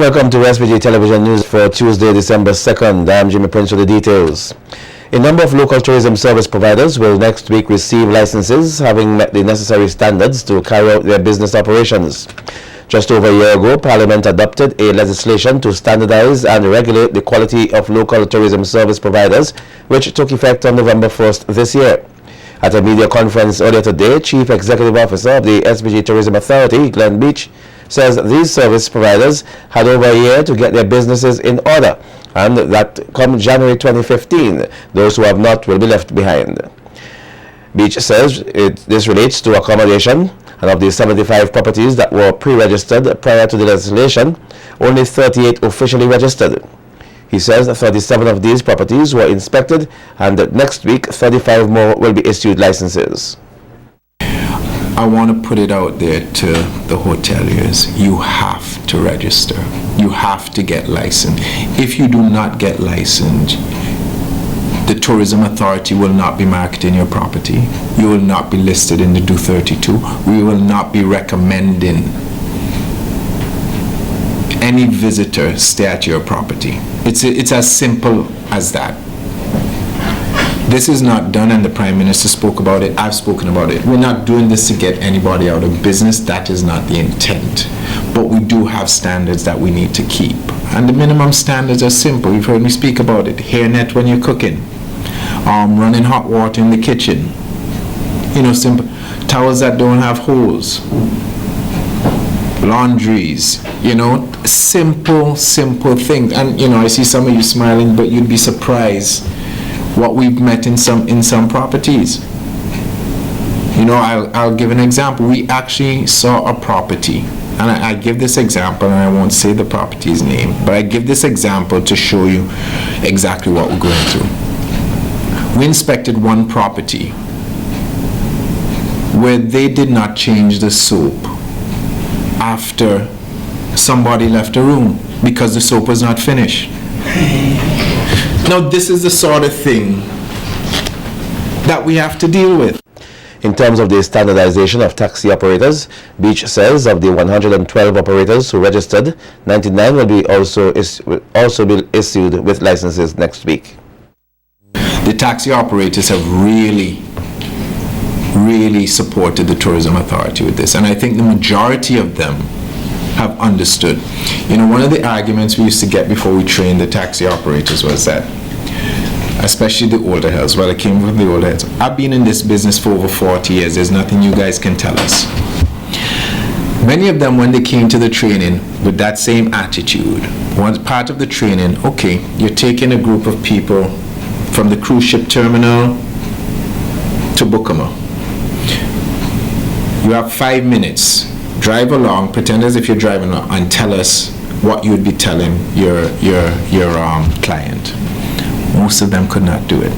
Welcome to SVG Television News for Tuesday, December 2nd. I'm Jimmy Prince with the details. A number of local tourism service providers will next week receive licenses having met the necessary standards to carry out their business operations. Just over a year ago, Parliament adopted a legislation to standardize and regulate the quality of local tourism service providers, which took effect on November 1st this year. At a media conference earlier today, Chief Executive Officer of the SVG Tourism Authority, Glen Beache, says these service providers had over a year to get their businesses in order, and that come January 2015, those who have not will be left behind. Beache says this relates to accommodation, and of the 75 properties that were pre-registered prior to the legislation, only 38 officially registered. He says 37 of these properties were inspected, and next week 35 more will be issued licenses. I want to put it out there to the hoteliers. You have to register. You have to get licensed. If you do not get licensed, the Tourism Authority will not be marketing your property. You will not be listed in the Do 32. We will not be recommending any visitor stay at your property. It's as simple as that. This is not done, and the Prime Minister spoke about it. I've spoken about it. We're not doing this to get anybody out of business. That is not the intent. But we do have standards that we need to keep. And the minimum standards are simple. You've heard me speak about it. Hairnet when you're cooking. Running hot water in the kitchen. Simple. Towels that don't have holes. Laundries. Simple things. And, I see some of you smiling, but you'd be surprised what we've met in some properties. I'll give an example. We actually saw a property, and I give this example, and I won't say the property's name, but I give this example to show you exactly what we're going through. We inspected one property where they did not change the soap after somebody left a room because the soap was not finished. Now, this is the sort of thing that we have to deal with. In terms of the standardization of taxi operators, Beache says of the 112 operators who registered, 99 will be also be issued with licenses next week. The taxi operators have really supported the Tourism Authority with this, and I think the majority of them have understood. One of the arguments we used to get before we trained the taxi operators was that, especially the older heads, I came from the older heads, I've been in this business for over 40 years, there's nothing you guys can tell us. Many of them, when they came to the training with that same attitude, one part of the training, okay, you're taking a group of people from the cruise ship terminal to Bukama. You have 5 minutes. Drive along, pretend as if you're driving along, and tell us what you would be telling your client. Most of them could not do it.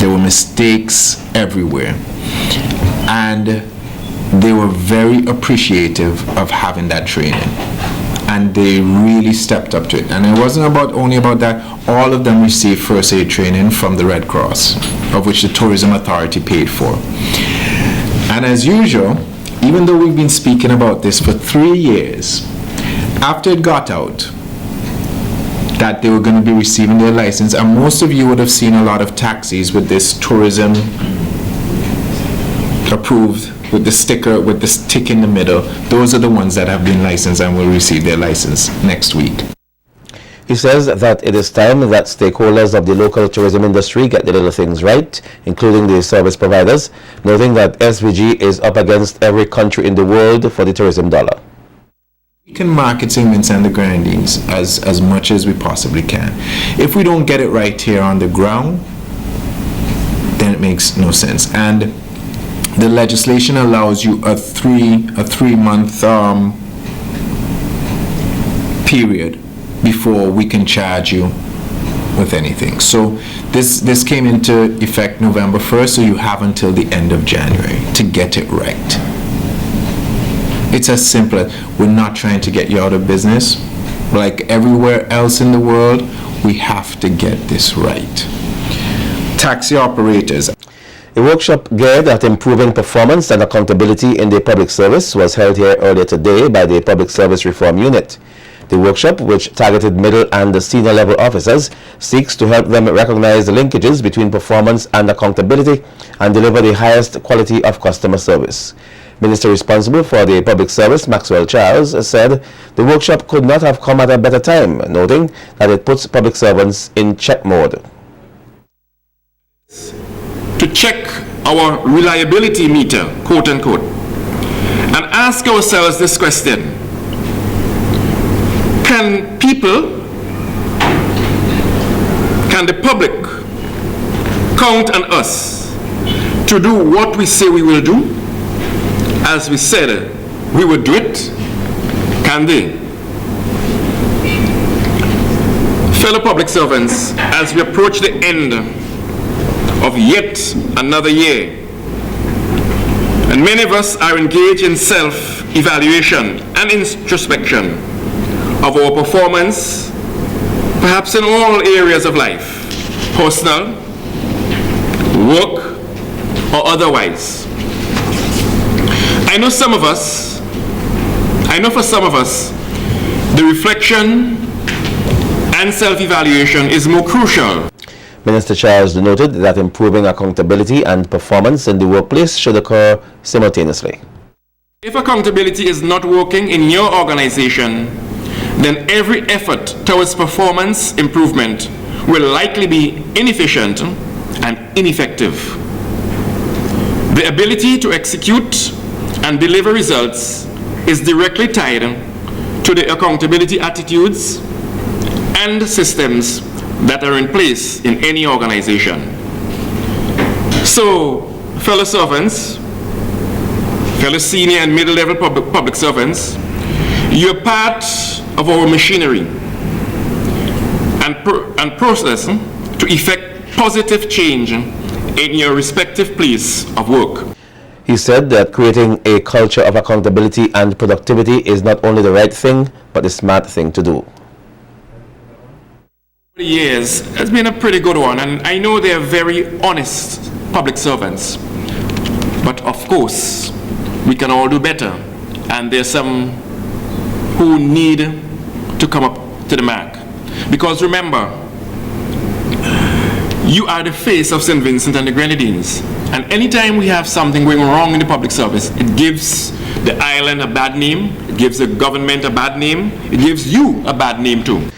There were mistakes everywhere, and they were very appreciative of having that training, and they really stepped up to it. And it wasn't only about that. All of them received first aid training from the Red Cross, of which the Tourism Authority paid for. And as usual, even though we've been speaking about this for 3 years, after it got out that they were going to be receiving their license, and most of you would have seen a lot of taxis with this tourism approved, with the sticker, with the tick in the middle. Those are the ones that have been licensed and will receive their license next week. He says that it is time that stakeholders of the local tourism industry get the little things right, including the service providers, noting that SVG is up against every country in the world for the tourism dollar. We can market St. Vincent and the Grenadines as much as we possibly can. If we don't get it right here on the ground, then it makes no sense. And the legislation allows you a three month period before we can charge you with anything. So this came into effect November 1st, so you have until the end of January to get it right. It's as simple as, we're not trying to get you out of business. Like everywhere else in the world, we have to get this right. Taxi operators. A workshop geared at improving performance and accountability in the public service was held here earlier today by the Public Service Reform Unit. The workshop, which targeted middle and senior level officers, seeks to help them recognize the linkages between performance and accountability and deliver the highest quality of customer service. Minister responsible for the public service, Maxwell Charles, said the workshop could not have come at a better time, noting that it puts public servants in check mode. To check our reliability meter, quote unquote, and ask ourselves this question: can the public count on us to do what we say we will do? As we said we would do it, can they? Fellow public servants, as we approach the end of yet another year, and many of us are engaged in self-evaluation and introspection of our performance, perhaps in all areas of life, personal, work, or otherwise. I know for some of us, the reflection and self-evaluation is more crucial. Minister Charles noted that improving accountability and performance in the workplace should occur simultaneously. If accountability is not working in your organization, then every effort towards performance improvement will likely be inefficient and ineffective. The ability to execute and deliver results is directly tied to the accountability attitudes and systems that are in place in any organization. So, fellow servants, fellow senior and middle-level public servants, you're part of our machinery and process to effect positive change in your respective place of work. He said that creating a culture of accountability and productivity is not only the right thing, but the smart thing to do. For years, it's been a pretty good one, and I know they're very honest public servants. But of course, we can all do better, and there's some who need to come up to the mark. Because remember, you are the face of St. Vincent and the Grenadines. And anytime we have something going wrong in the public service, it gives the island a bad name, it gives the government a bad name, it gives you a bad name too.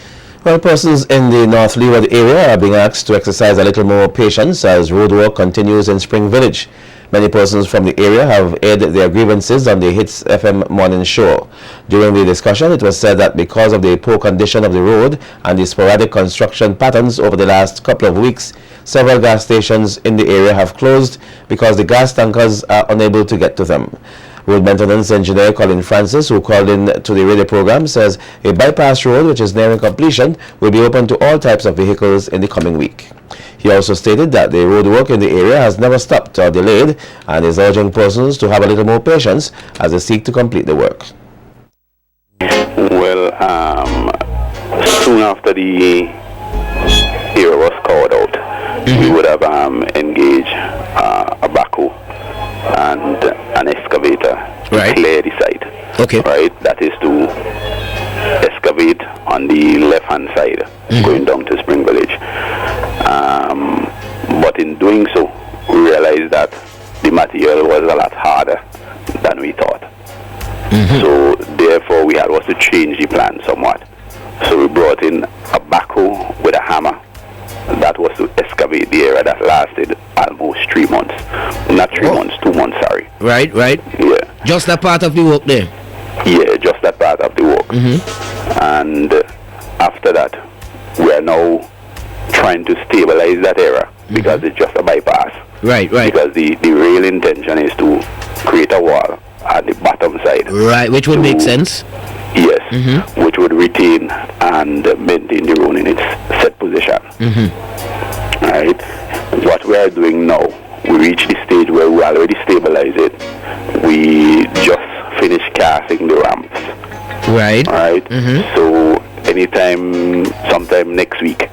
Well, persons in the North Leeward area are being asked to exercise a little more patience as roadwork continues in Spring Village. Many persons from the area have aired their grievances on the Hits FM morning show. During the discussion, it was said that because of the poor condition of the road and the sporadic construction patterns over the last couple of weeks, several gas stations in the area have closed because the gas tankers are unable to get to them. Road maintenance engineer Colin, who called in to the radio program, says a bypass road, which is nearing completion, will be open to all types of vehicles in the coming week. He also stated that the road work in the area has never stopped or delayed and is urging persons to have a little more patience as they seek to complete the work. Well, soon after the area was called out, we would have engaged a backhoe and an excavator to clear the site. Okay. Right, that is to excavate on the left-hand side, going down to Spring Village. But in doing so, we realized that the material was a lot harder than we thought. So therefore, we had to change the plan somewhat. So we brought in a backhoe with a hammer. That was to excavate the area that lasted almost 3 months. Not 3 months, 2 months, sorry. Right. Yeah. Just that part of the work there? Yeah, just that part of the work. And after that, we are now trying to stabilize that area because it's just a bypass. Right. Because the real intention is to create a wall at the bottom side. Right, which would make sense. Yes, which would retain and maintain the road in its set position. Right. What we are doing now, we reach the stage where we already stabilize it. We just finished casting the ramps. Right. So anytime, sometime next week,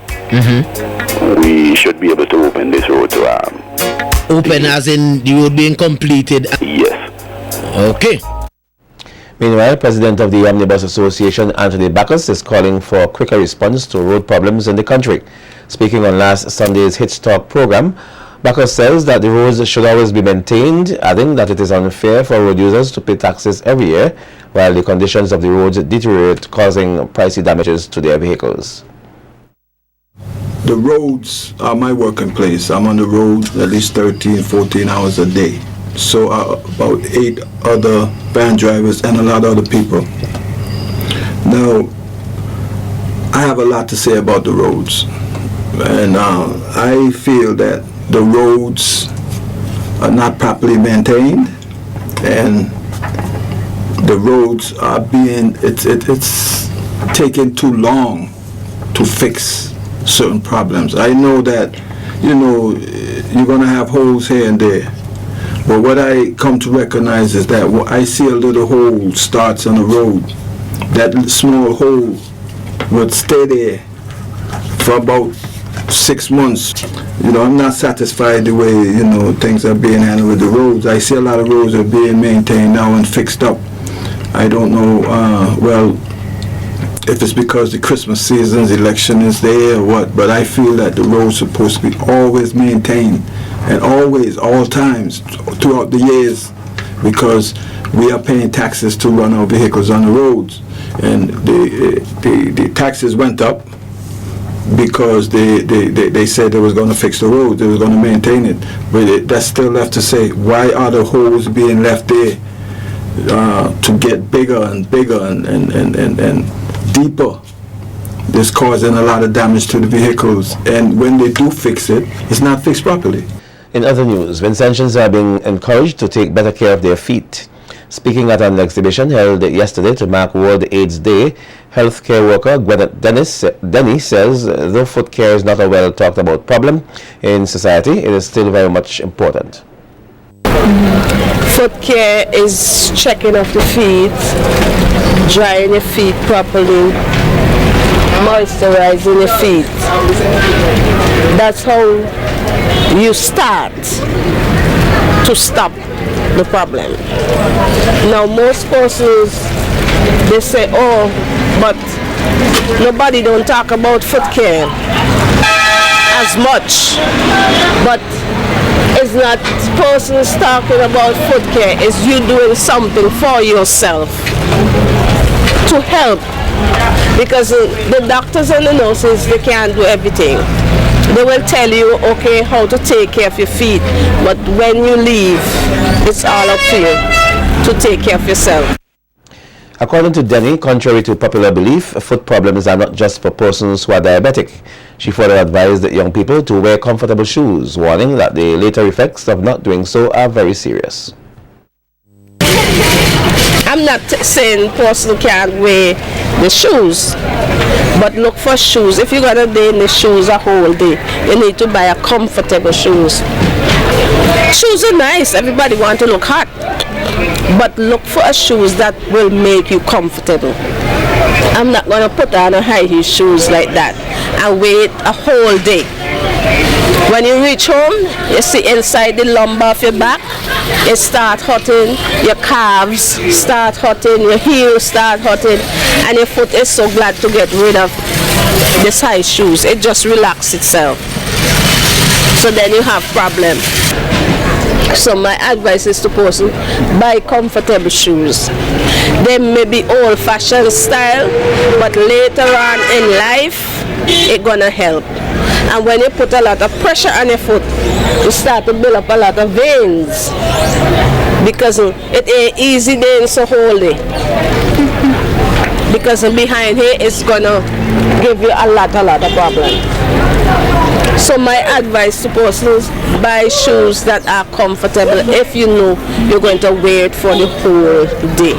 we should be able to open this road to open as in the road being completed. Yes. Okay. Meanwhile, President of the Omnibus Association, Anthony Bacchus, is calling for a quicker response to road problems in the country. Speaking on last Sunday's Hitch Talk program, Bacchus says that the roads should always be maintained, adding that it is unfair for road users to pay taxes every year while the conditions of the roads deteriorate, causing pricey damages to their vehicles. The roads are my working place. I'm on the road at least 13, 14 hours a day. So about 8 other van drivers and a lot of other people. Now, I have a lot to say about the roads. And I feel that the roads are not properly maintained, and the roads are being, it's taking too long to fix certain problems. I know that, you're going to have holes here and there. But what I come to recognize is that I see a little hole starts on the road. That small hole would stay there for about 6 months. I'm not satisfied the way, things are being handled with the roads. I see a lot of roads are being maintained now and fixed up. I don't know, if it's because the Christmas season's election is there or what, but I feel that the road's supposed to be always maintained, and always, all times, throughout the years, because we are paying taxes to run our vehicles on the roads. And the taxes went up because they said they was going to fix the road, they was going to maintain it. But that's still left to say, why are the holes being left there to get bigger and bigger and deeper? This causing a lot of damage to the vehicles, and when they do fix it, it's not fixed properly. In other news, Vincentians are being encouraged to take better care of their feet. Speaking at an exhibition held yesterday to mark World AIDS Day, healthcare worker Glen Denny says though foot care is not a well talked about problem in society, it is still very much important. Foot care is checking off the feet, drying your feet properly, moisturizing your feet. That's how you start to stop the problem. Now most persons, they say, oh, but nobody don't talk about foot care as much. But it's not persons talking about foot care, it's you doing something for yourself to help. Because the doctors and the nurses, they can't do everything. They will tell you, okay, how to take care of your feet, but when you leave, it's all up to you to take care of yourself. According to Denny, contrary to popular belief, foot problems are not just for persons who are diabetic. She further advised young people to wear comfortable shoes, warning that the later effects of not doing so are very serious. I'm not saying person can't wear the shoes, but look for shoes. If you're going to be in the shoes a whole day, you need to buy a comfortable shoes. Shoes are nice, everybody wants to look hot, but look for a shoes that will make you comfortable. I'm not going to put on a high heel shoes like that and wait a whole day. When you reach home, you see inside the lumbar of your back, it start hurting, your calves start hurting, your heels start hurting, and your foot is so glad to get rid of this high shoes. It just relaxes itself. So then you have problem. So my advice is to person, buy comfortable shoes. They may be old-fashioned style, but later on in life, it's gonna help. And when you put a lot of pressure on your foot, you start to build up a lot of veins. Because it ain't easy then so hold it. Because behind here it's gonna give you a lot of problem. So my advice to persons, buy shoes that are comfortable if you know you're going to wear it for the whole day.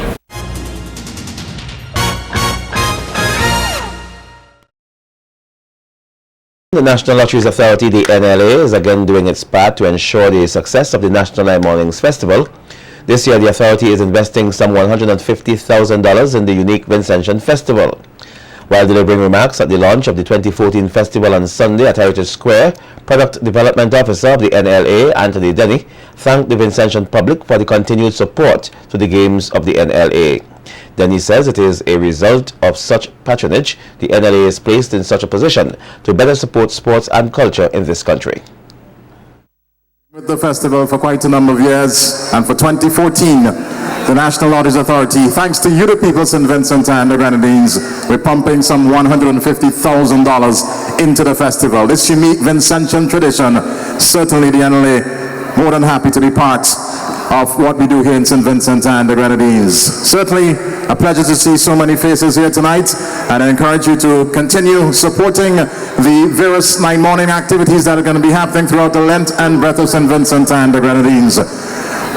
The National Lotteries Authority, the NLA, is again doing its part to ensure the success of the National Night Mornings Festival. This year, the authority is investing some $150,000 in the unique Vincentian Festival. While delivering remarks at the launch of the 2014 festival on Sunday at Heritage Square, Product Development Officer of the NLA, Anthony Denny, thanked the Vincentian public for the continued support to the games of the NLA. Then he says it is a result of such patronage the NLA is placed in such a position to better support sports and culture in this country. With the festival for quite a number of years, and for 2014, the National Lotteries Authority, thanks to you the people of St. Vincent and the Grenadines, we're pumping some $150,000 into the festival. This unique Vincentian tradition, certainly the NLA more than happy to be part of what we do here in St. Vincent and the Grenadines. Certainly a pleasure to see so many faces here tonight, and I encourage you to continue supporting the various night morning activities that are going to be happening throughout the length and breadth of St. Vincent and the Grenadines.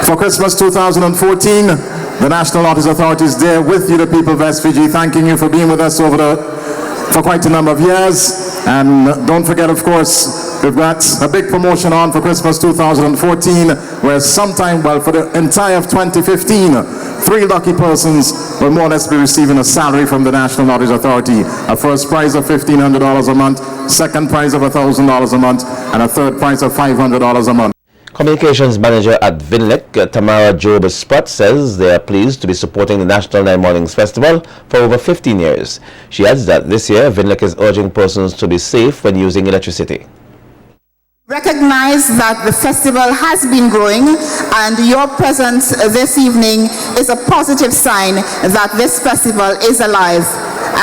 For Christmas 2014, the National Lotteries Authority is there with you, the people of SVG, thanking you for being with us for quite a number of years. And don't forget, of course, we've got a big promotion on for Christmas 2014, where sometime, well, for the entire of 2015, 3 lucky persons will more or less be receiving a salary from the National Lotteries Authority. A first prize of $1,500 a month, second prize of $1,000 a month, and a third prize of $500 a month. Communications Manager at Vinlec, Tamara Job Spratt, says they are pleased to be supporting the National Nine Mornings Festival for over 15 years. She adds that this year, Vinlec is urging persons to be safe when using electricity. Recognize that the festival has been growing, and your presence this evening is a positive sign that this festival is alive,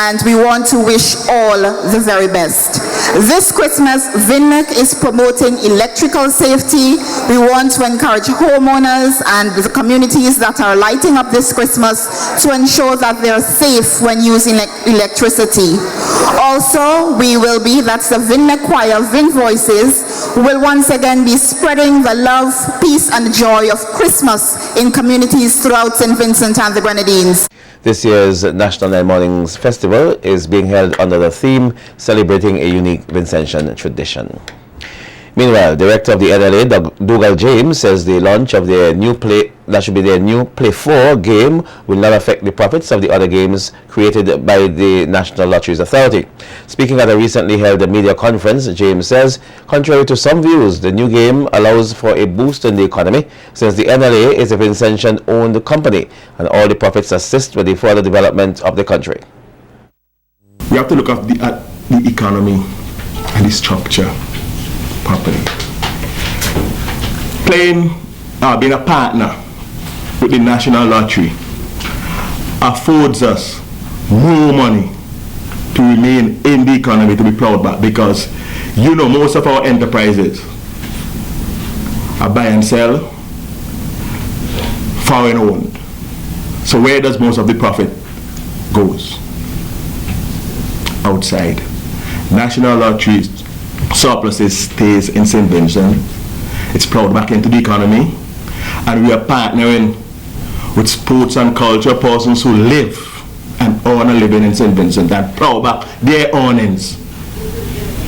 and we want to wish all the very best. This Christmas, Vinlec is promoting electrical safety. We want to encourage homeowners and the communities that are lighting up this Christmas to ensure that they're safe when using electricity. Also, that's the Vinlec Choir, Vin Voices, who will once again be spreading the love, peace, and joy of Christmas in communities throughout St. Vincent and the Grenadines. This year's National Nine Mornings Festival is being held under the theme celebrating a unique Vincentian tradition. Meanwhile, Director of the NLA, Dougal James, says the launch of their new Play 4 game will not affect the profits of the other games created by the National Lotteries Authority. Speaking at a recently held media conference, James says, contrary to some views, the new game allows for a boost in the economy since the NLA is a Vincentian-owned company and all the profits assist with the further development of the country. We have to look at the economy and the structure properly. Being a partner with the National Lottery affords us more money to remain in the economy, to be proud about, because most of our enterprises are buy and sell, foreign owned. So where does most of the profit goes? Outside. National Lottery's surpluses stays in St. Vincent. It's plowed back into the economy, and we are partnering with sports and culture persons who live and earn a living in St. Vincent and plow back their earnings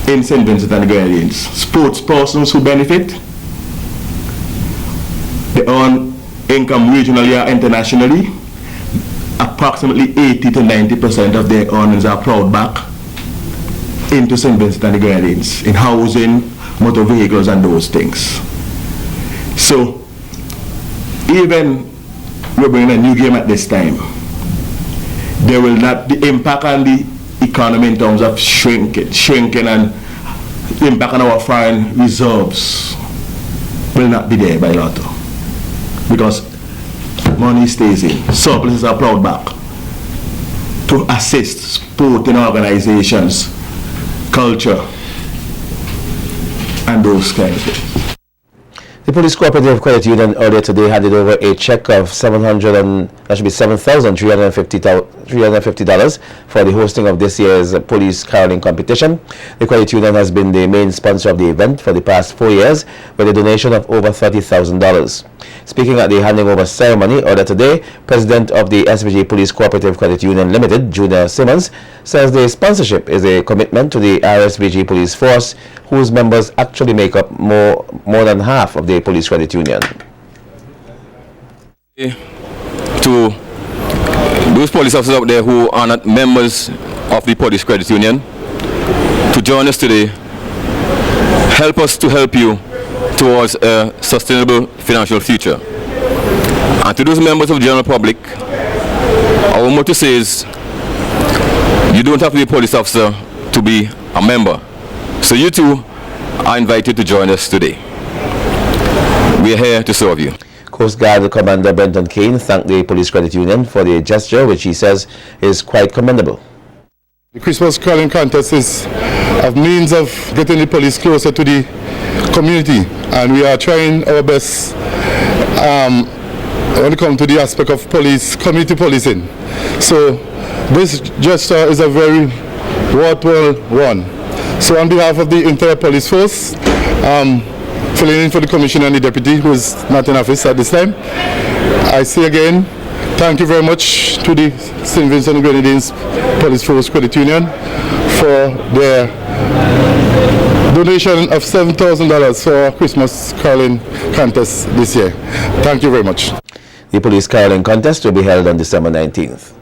in St. Vincent and the Grenadines. Sports persons who benefit, they earn income regionally or internationally. Approximately 80 to 90% of their earnings are plowed back into St. Vincent and the Grenadines in housing, motor vehicles, and those things. So, even we're bringing a new game at this time, there will not be impact on the economy in terms of shrinking, and impact on our foreign reserves will not be there by Lotto, because money stays in. Surpluses are plowed back to assist sporting organizations, culture, and those kind of things. The Police Cooperative Credit Union earlier today handed over a check of $750 for the hosting of this year's police caroling competition. The credit union has been the main sponsor of the event for the past 4 years with a donation of over $30,000. Speaking at the handing over ceremony earlier today, President of the SVG Police Cooperative Credit Union Limited, Junior Simmons, says the sponsorship is a commitment to the RSVG Police Force, whose members actually make up more than half of the police credit union. To those police officers out there who are not members of the police credit union, to join us today, help us to help you towards a sustainable financial future. And to those members of the general public, Our motto says, you don't have to be a police officer to be a member. So you too are invited to join us today. We are here to serve you. Coast Guard Commander Brenton Caine thanked the Police Credit Union for the gesture, which he says is quite commendable. The Christmas caroling contest is a means of getting the police closer to the community, and we are trying our best when it comes to the aspect of police, community policing. So this gesture is a very worthwhile one. So on behalf of the entire police force, filling in for the commissioner and the deputy who is not in office at this time, I say again, thank you very much to the St. Vincent and Grenadines Police Force Credit Union for their donation of $7,000 for Christmas caroling contest this year. Thank you very much. The police caroling contest will be held on December 19th.